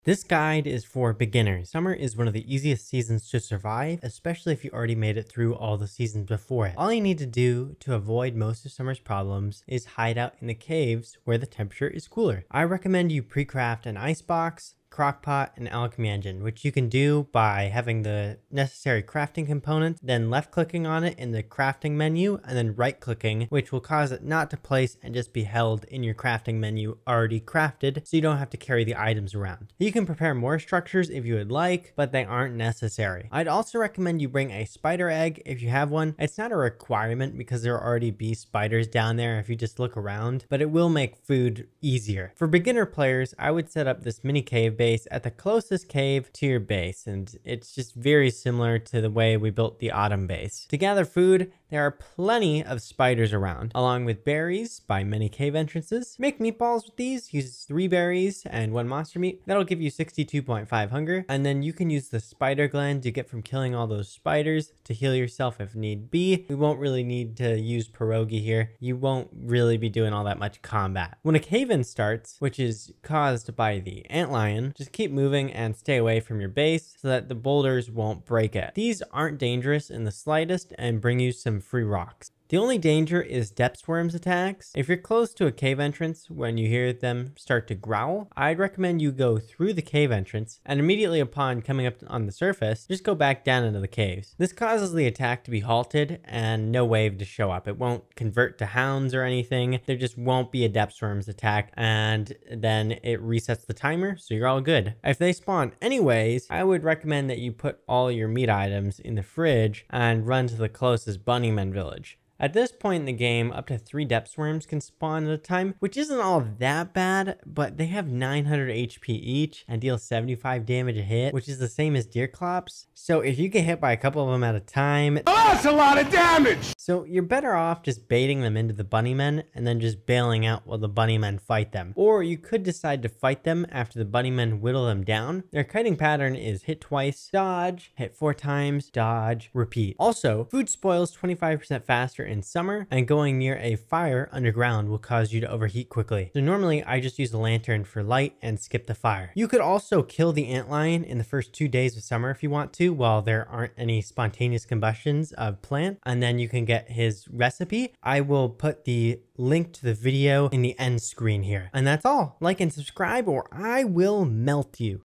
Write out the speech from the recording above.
This guide is for beginners. Summer is one of the easiest seasons to survive, especially if you already made it through all the seasons before it. All you need to do to avoid most of summer's problems is hide out in the caves where the temperature is cooler. I recommend you pre-craft an icebox, crockpot, and alchemy engine, which you can do by having the necessary crafting components, then left clicking on it in the crafting menu, and then right clicking, which will cause it not to place and just be held in your crafting menu already crafted, so you don't have to carry the items around. You can prepare more structures if you would like, but they aren't necessary. I'd also recommend you bring a spider egg if you have one. It's not a requirement because there are already bee spiders down there if you just look around, but it will make food easier. For beginner players, I would set up this mini cave base at the closest cave to your base, and it's just very similar to the way we built the autumn base. To gather food, there are plenty of spiders around, along with berries by many cave entrances. Make meatballs with these. Use 3 berries and 1 monster meat. That'll give you 62.5 hunger, and then you can use the spider gland you get from killing all those spiders to heal yourself if need be. We won't really need to use pierogi here. You won't really be doing all that much combat. When a cave-in starts, which is caused by the antlion, just keep moving and stay away from your base so that the boulders won't break it. These aren't dangerous in the slightest and bring you some free rocks. The only danger is depth swarms attacks. If you're close to a cave entrance when you hear them start to growl, I'd recommend you go through the cave entrance and immediately upon coming up on the surface, just go back down into the caves. This causes the attack to be halted and no wave to show up. It won't convert to hounds or anything. There just won't be a depth swarms attack, and then it resets the timer, so you're all good. If they spawn anyways, I would recommend that you put all your meat items in the fridge and run to the closest bunnyman village. At this point in the game, up to 3 depth swarms can spawn at a time, which isn't all that bad, but they have 900 HP each and deal 75 damage a hit, which is the same as deer clops. So if you get hit by a couple of them at a time, that's a lot of damage! So you're better off just baiting them into the bunnymen and then just bailing out while the bunnymen fight them. Or you could decide to fight them after the bunnymen whittle them down. Their kiting pattern is hit twice, dodge, hit 4 times, dodge, repeat. Also, food spoils 25% faster in summer, and going near a fire underground will cause you to overheat quickly. So normally I just use a lantern for light and skip the fire. You could also kill the antlion in the first 2 days of summer if you want to, while there aren't any spontaneous combustions of plant, and then you can get his recipe. I will put the link to the video in the end screen here. And that's all. Like and subscribe or I will melt you.